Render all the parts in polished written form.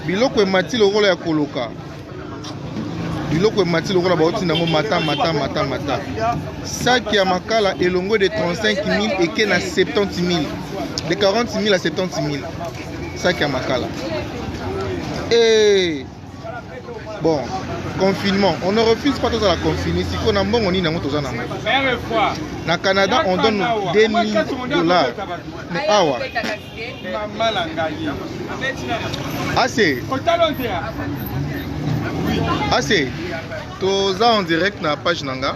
biloko emati lokola ya koloka biloko emati lokola bauti nango mata. Sac ya makala elongo de 35 000 eke na 70 000 de 40 000 à 70 000 sac ya makala. Et bon, confinement, on ne refuse pas tous à la confinement. Si on a bon, on y n'a pas tous. Na Canada, on donne $2 000. Mais awa. Assez. Assez. Tous en direct na page nanga.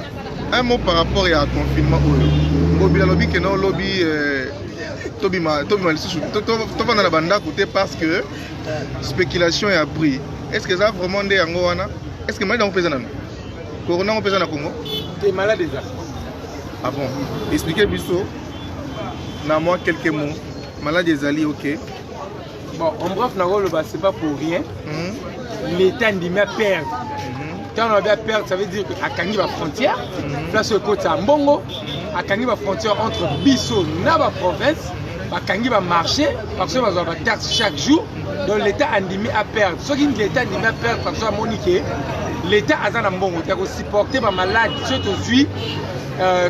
Un mot par rapport à confinement. Obi la lobby que non lobby. Tobi ma lisusu. Toba na la banda côté parce que spéculation est à prix. Est-ce que ça vraiment des angwana? Est-ce que malade on pèse na Corona on pèse na Congo? T'es malade déjà. Ah bon? Expliquez biso. Na moi quelques mots. Malade des alliés, ok. Bon, en bref, c'est pas pour rien. L'État dit mais perdre. Quand on a perdre, ça veut dire qu'à Kangi la frontière, place au côté à Mbongo, à Kangi la frontière entre Bisso et la province, à Kangi va marcher parce que va avoir taxe chaque jour. Donc l'État a dit à perdre. Ce qui l'État dit à perdre parce que Monique, l'État a un Mbongo, il a supporté ma malade, surtout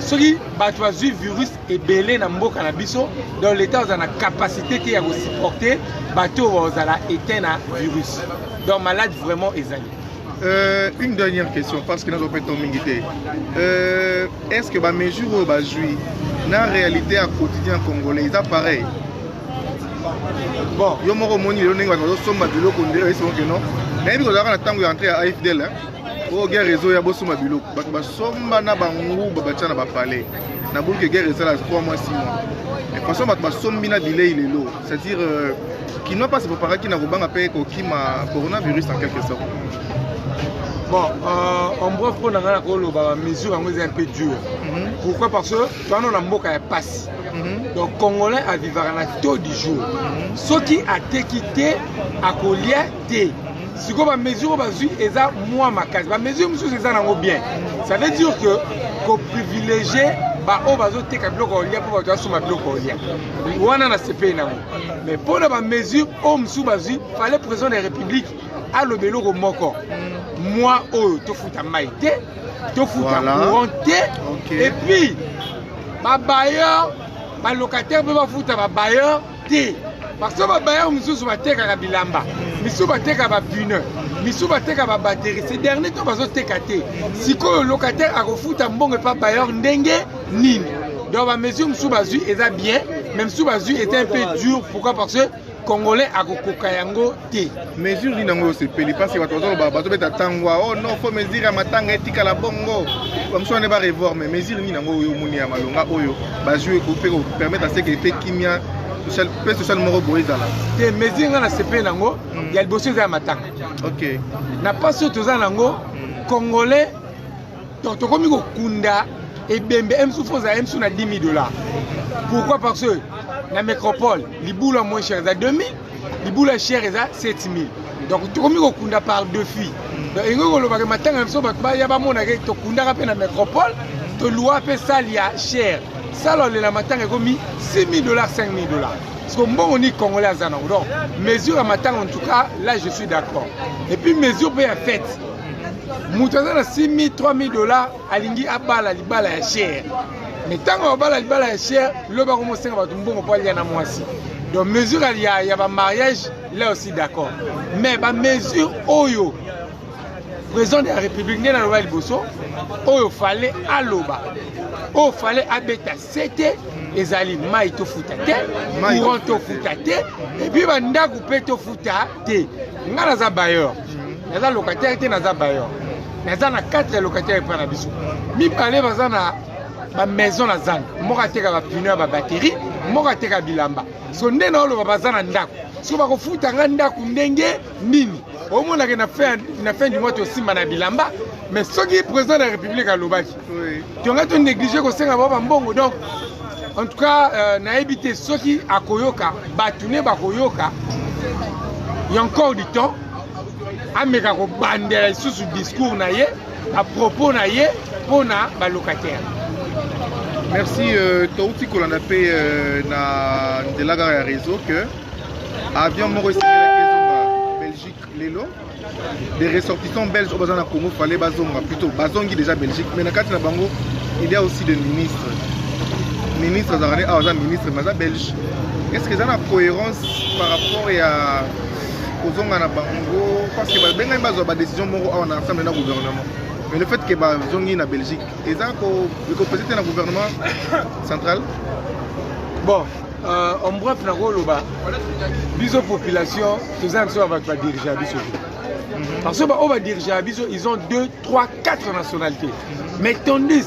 ceux qui battent le virus et belé dans le cannabis, donc l'État a la capacité de supporter bateau à éteindre le virus. Donc malade vraiment est une dernière question parce que nous avons fait ton mingité. Est-ce que les mesures au Bajoui, dans la réalité à quotidien congolais, ils sont pareils? Bon, il y a des gens qui ont dit non. Mais il y a des gens qui ont entré à AFDL. Oh, guerre réseau ya bosso mabilo. Ba somba na bangu ba bacha na ba palais. Na boule que guerre réseau là 3 mois 6 mois. Et franchement ba sombi na delay il est low. C'est-à-dire qui n'a pas se préparer qui na robanga paye ko qui ma coronavirus en quelque sorte. Bon, en bref pour na na ko lo ba mesure en un peu dur. Pourquoi? Parce que quand on a mboka ya passe. Donc congolais a vivre na taux du jour. Ceux qui a été quitté à colia té. Si vous avez des mesures, vous avez moins ma case. Les mesures, vous avez bien. Ça veut dire que privilégier, vous avez des mesures pour vous sur ma bloc. Vous avez des CP. Mais pour les mesures, il fallait président de la République à l'obélo au Moko. Moi, je fous à maïté, je fous à couranté. Et puis, les bailleurs, les locataires peuvent foutre à bailleurs. Parce que les bailleurs, ils sont à Bilamba. Misu bateka ba pneu, misu bateka ba batterie. Ces derniers temps bazo tekate. Si le locataire a refuta mbongo pas bailleur ndenge nini. Donc la mesure misu bazu est bien, même sous bazu est un peu dur. Pourquoi? Parce que congolais a kokayango té. Mesure ni nango c'est peli parce que bato bato beta tangwa. Oh non, faut mesure à matanga etika la bongo. Comme ça on ne va revoir mais mesure ni nango yo muni ya malonga oyo bazu ko permettre à ce que fait kimia social moro boizala te mesure na CP nango ya liboso za matanga. OK na pas surtout za nango congolais to komi ko kunda et bembe M za M na $10 000. Pourquoi? Parce que la métropole libula moins cher za 2000, libula cher za 7000. Donc to komi ko kunda par deux filles. Donc ngo lo ba matanga M ba ya ba mona ke to kunda ka pe na métropole to loi pe salia cher. Ça, la matanga est commis $6 000, $5 000. Parce que bon, on est congolais à Zanan. Donc, mesure à matanga, en tout cas, là, je suis d'accord. Et puis, mesure peut être faite. Moutazana $6 000, $3 000, alingi abala, libala est cher. Mais tant qu'on abala, libala est cher, le baron Mousseng va tout bon, on peut aller à Moissi. Donc, mesure, il y a un mariage, là aussi, d'accord. Mais, mesure, oyo. Président de la République, il fallait à l'Oba. Il fallait abeta c'était ezali mai to futate, courant to futate, et puis banda coupé to futate. Nga za bailleur. Naza locataire te naza bailleur. Naza na 4 locataires pour na biso. Mi parler bazana ba maison na zanga. Moka teka ba pneu ba batterie, moka teka bilamba. So nde na lo bazana ndako. So ba ko futa nga ndako ndenge nini. Au moins na fin du mois to simba na bilamba. Mais ce qui est président de la République à Lobaki, tu as négligé que c'est un bon. Donc, en tout cas, n'a évité ceux qui à Koyoka, Batune Bakoyoka, il y a encore du temps, à Megako Bandera sous ce discours naïe, à propos naïe, pour na locataire. Merci, Touti qu'on a fait na de la réseau que avion Maurice. Belgique lelo des ressortissants belges au bazana Congo fallait bazonga plutôt bazongi déjà Belgique mais na kati na bango il y a aussi des ministres azarane aza ministre maza belge. Est-ce que ça a une cohérence par rapport à kozonga na bango parce que benga bazo ba décision moko on a ensemble na gouvernement mais le fait que bazongi na Belgique eza ko peut-être na gouvernement central. Bon, en bref, na koloba biso population toza nso avec ba dirigeant biso. Parce que on va dirigeant biso ils ont 2, 3, 4 nationalités. Mais tandis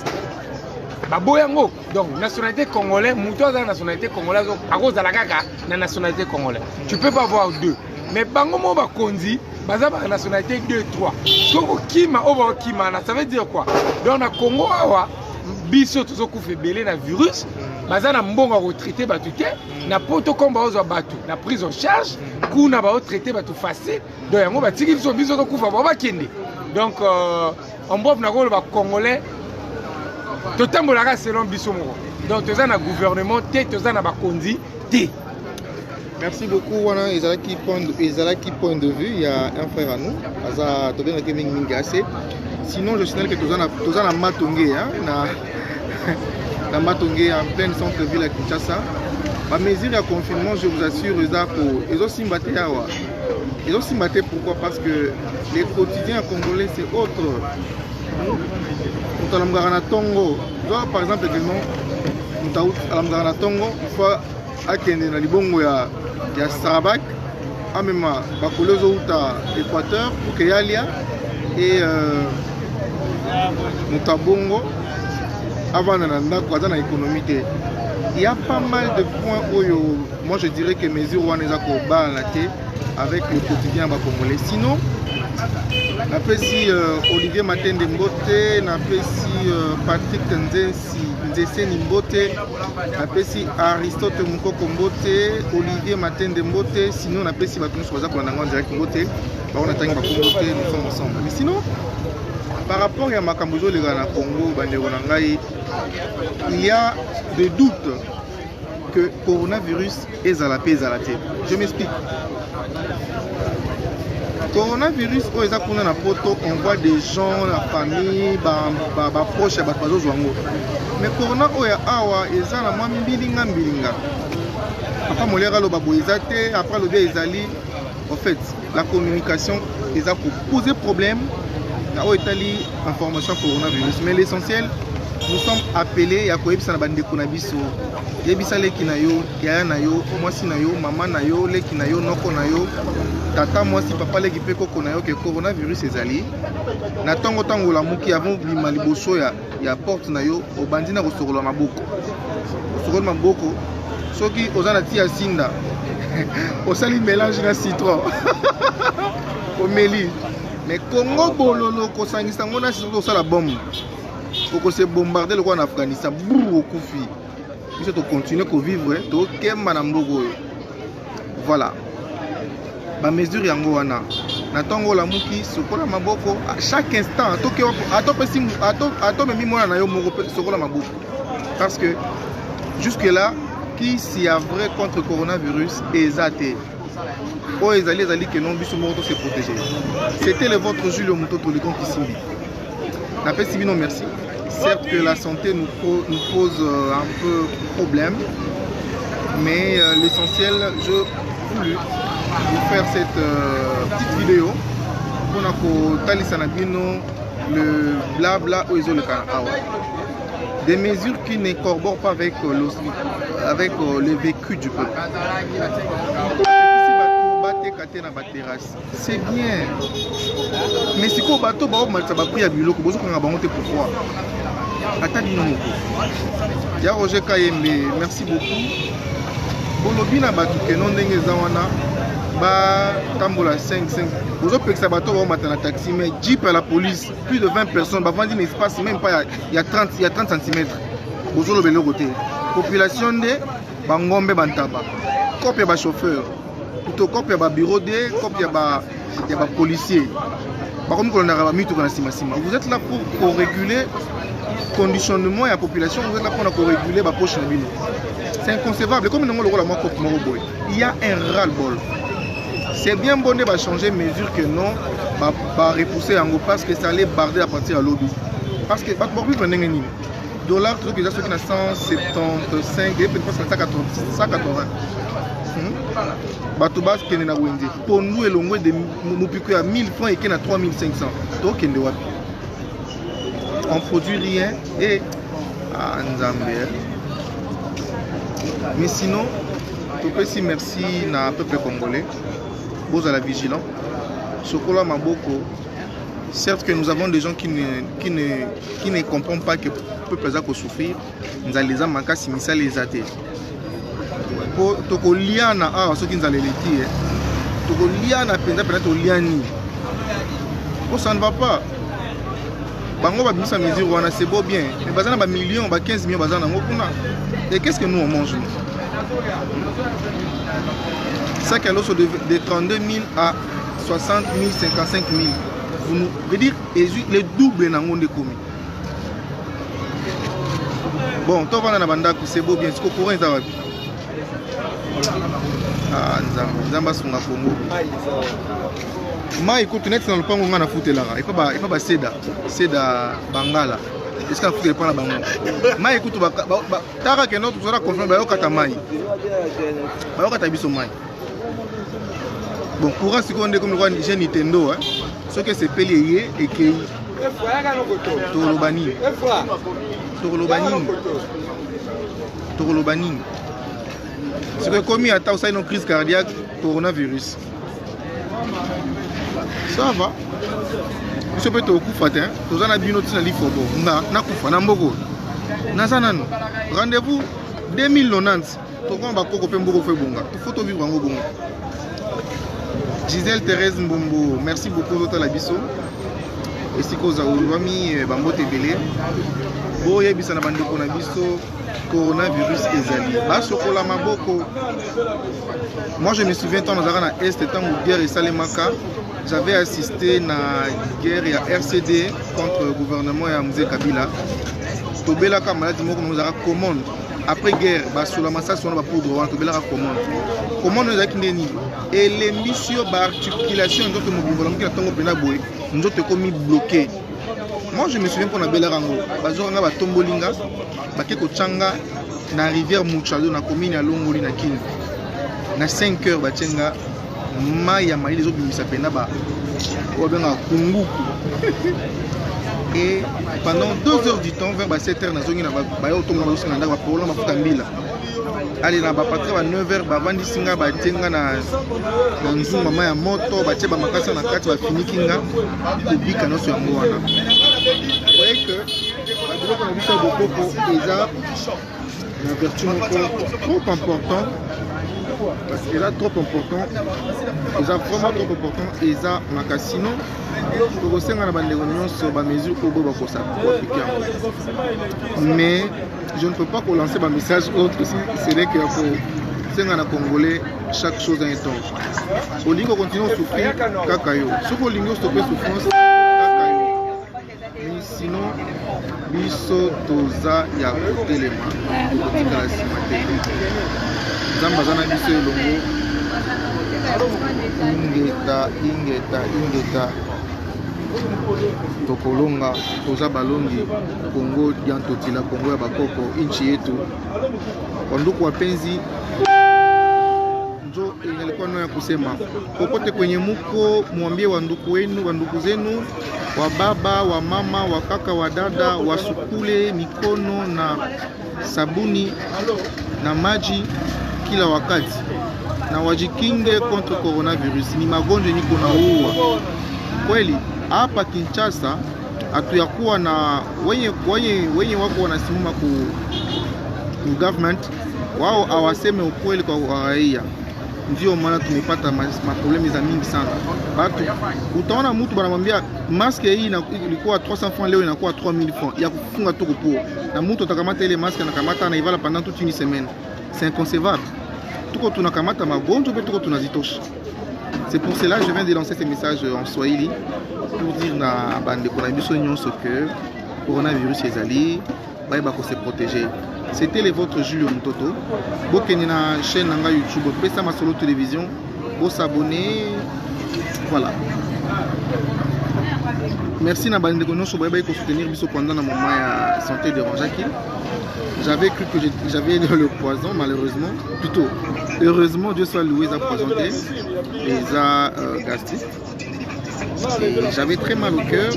baboyango donc nationalité congolaise, muto za nationalité congolaise à cause de la kaka na nationalité congolaise. Tu peux pas avoir 2. Mais bango mo ba konzi baza ba nationalité 2, 3. Soko kima over kima ça veut dire quoi? Donc na Congo awa biso tozo kufa belé na virus. Baza na mbongo retraité batu te na poto komba ozo batu na prise en charge kuna ba retraité batu facile donc yango batiki biso biso ko kufa ba kende donc en bref na ko ba congolais totambolaka selon biso moko donc toza na gouvernement te toza na bakonzi te. Merci beaucoup wana ezalaki point de vue il y a un frère à nous aza to benga kemingi mingi assez sinon je signale que toza na Matongé hein na Matongé en pleine centre-ville à Kinshasa. Ma mesure de confinement, je vous assure, ils ont simbaté awa. Ils ont simbaté pourquoi? Parce que les quotidiens congolais c'est autre. Tongo, par exemple, à Tongo, il faut akende na libongo ya Sarabak, amema bakolezo uta Équateur pour que yalia et Mutabongo avant dans l'économie. Il y a pas mal de points où moi je dirais que mesures où on est avec le quotidien congolais. Sinon, on a si Olivier Matende Mbote, on a si Patrick Nzese Mbote, on a si Aristote Mukoko Mbote, Olivier Matende Mbote, sinon on a si Batou Choisa pour en direct Mbote, on a nous sommes ensemble. Mais sinon, par rapport à Makambuzo le Congo, il y a des doutes que le coronavirus est à la paix. Je m'explique. Coronavirus, on voit des gens, la famille, proches, mais corona est à la mbilinga. Après le bien en fait, la communication est à poser problème. Information coronavirus, mais l'essentiel, nous sommes appelés à quoi ça bande konabiso. Yebisale kinayo, yaya nayo, mwasi nayo, maman nayo, le kinayo, noko nayo, tata mwasi papa le kipeko konayo que coronavirus ezali. Na tango la muki avant bima liboso ya porte nayo, au bandina kosorola maboko. Kosorola maboko. Soki ozana tia sinda. Osali mélange na citron. Omeli. Mais Congo bololo ko sangisa ngona siko sala bombe. Ko se bombarder le quoi en Afghanistan bourou kufi. Il faut continuer à vivre to kemba na mbogo. Voilà. Ba mesure yango wana. Na tongo la muki sokola maboko à chaque instant ato memi mona na yo moko sokola maboko. Parce que jusque là qui s'y a vrai contre coronavirus ezate. Oh, les alliés que non, biso moto se protéger. C'était le vôtre Julio Mutoto, le compte ici. N'appelle si non merci. Certes que la santé nous pose un peu problème, mais l'essentiel, je voulais vous faire cette petite vidéo pour le blabla aux le des mesures qui ne corroborent pas avec le vécu du peuple. C'est bien. Mais si vous avez pris à Biloko, vous avez pourquoi? Il y a Roger Kayembe, merci beaucoup. Bolobi na batu ke non ndenge zawana ba tambola 5 vous avez que bateau va matin taxi mais jeep à la police plus de 20 personnes ba vendre un espace même pas il y a 30 cm. Vous avez le côté population de bangombe bantaba copie ba chauffeur plutôt copie ba bureau de copie ba policier. Par contre on a mis tout dans la sima. Vous êtes là pour réguler conditionnement et la population, vous êtes là pour réguler la poche. C'est inconcevable. Comme nous le rôle à moi, il y a un ras-le-bol. C'est bien bon de changer mesure que non, va repousser en gros parce que ça allait barder à partir à l'autre. Parce que pas plus prendre un dollar, truc déjà ceux qui n'a 175, et peut-être 180. Batouba qui est na Wendy. Pour nous, le loin de Moupiko à 1000 francs et qui est à 3500. Donc, on produit rien et à Nzambé. Mais sinon, je peux dire merci à peuple congolais. Vous à la vigilance. Chocolat Maboko. Certes que nous avons des gens qui ne comprennent pas que le peuple a souffrir. Nous allons les manquer si nous les athées. Pour toko liana ah ceux qui nous allaient les tirer. Toko liana peut-être liani. Oh ça ne va pas. Bango va bisa mesure wana c'est beau bien. Mais bazana ba millions, ba 15 millions bazana ngokuna. Et qu'est-ce que nous on mange nous? Ça qui alors de 32 000 à 60 000, 55 000. Vous nous veut dire les doubles nango de commis. Bon, toi va na banda c'est beau bien. Ce que courant est à ah, Nzamba Sunga Congo. Ma écoute, net dans le pango na fouté là. Il pas ba seda Bangala. Est-ce qu'il faut pas la bango? Ma écoute tara que notre sera confirmé ba yokata mai. Ba yokata biso mai. Bon, courant c'est qu'on est comme le jeune Nintendo hein. Ce que c'est payé et que Torobani. Ce que commis à ta une crise cardiaque, coronavirus. Ça va. Je peux te couper, hein. Tous en a bien noté dans l'IFO. Na kufa na mboko. Nazanano. Rendez-vous 2090. Tokon ba koko pe mboko fe bonga. Tu faut vivre en bonga. Gisèle Thérèse Mbombo, merci beaucoup de la biso. Et si vous avez bambo tebele. Boye bisa na bandeko na biso coronavirus ezali. Ba sokola maboko. Moi je me souviens quand nous avons à Est temps où guerre et Salemaka, j'avais assisté à la guerre et à RCD contre le gouvernement et à Mzee Kabila. Tobela ka maladi moko nous avons commande. Après guerre, bah sur la massage on va pour droit Tobela ka commande. Comment nous avons ndeni et les missions d'articulation d'autres mouvements qui attendent au pena boy, nous autres commis bloqués. Moi je me souviens qu'on a bel rango. Bazoranga ba tombolinga, ba keko changa na rivière Muchalo na commune à Longoli na Kin. Na 5 heures ba tchenga maya mali les autres bimisa pena ba obenga kunguku. Et pendant 2 heures du temps vers 7 heures na zongi na ba yo tomba ba singa ba problème ba futa mbila. Allez na ba patra ba 9 heures ba vandi singa ba tchenga na nzuma maya moto ba tcheba makasa na kati ba finikinga kubika no so yango wana. Vous voyez que la vertu trop important parce que là trop important ils ont vraiment trop important et ça makasino pour aussi on a des réunions sur la mesure pour beaucoup ça mais je ne peux pas lancer un message autre c'est vrai que pour c'est un Congolais chaque chose a un temps au lingo continue à souffrir kakayo sauf au lingo stopper souffrance. Sinon, biso toza ya kotelema kotikala nsima te nzambe aza na biso elongo ingeta tokolonga toza balongi Kongo ya ntotila Kongo ya bakoko inchi yetu wanduku wapenzi njo inalikuwa nao ya kusema popote kwenye muko mwambie wanduku wenu wanduku zenu wa baba wa mama wa kaka wa dada wasukule mikono na sabuni na maji kila wakati na wajikinge contre coronavirus. Ni magonjwa niko na uwa kweli. Hapa Kinshasa hatuyakuwa na wenye wako wanasimama ku government wao awaseme ukweli kwa raia. Ndio maana tumepata maproblemi za mingi sana. Batu utaona mtu banamwambia maske hii ilikuwa 300 francs leo inakuwa 3000 francs ya kufunga tu kupo. Na mtu atakamata ile maske anakamata na ivala pendant toute une semaine. C'est inconcevable. Tuko tunakamata magonjwa pe tuko tunazitosha. C'est pour cela que je viens de lancer ce message en Swahili pour dire na bande ko na biso nyonso que coronavirus ezali ba ko se protéger. C'était les vôtres Julio Mutoto. Bokeni na chaîne nanga YouTube Pesa Masolo Télévision. s'abonner. Voilà. Merci na bande de nous pour soutenir Biso pendant le moment de santé de Ranjaki. J'avais cru que j'avais le poison, malheureusement. Plutôt, heureusement, Dieu soit loué, ça poisonné et ça gastrique. J'avais très mal au cœur.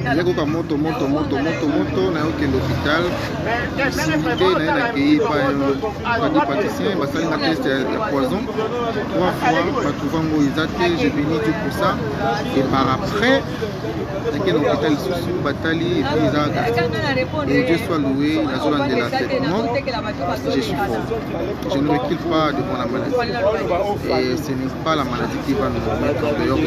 Il y a beaucoup de moto, on a eu l'hôpital. On a accueilli par un pâtissier, on a un test de poison. 3 fois, j'ai béni Dieu pour ça. Et par après, il y a un hôpital sous Batali et puis ils ont gastrique. Et Dieu soit loué, la zone de la tête. Non, je suis fort. Je ne recule pas devant la maladie. Et ce n'est pas la maladie qui va nous mettre dehors.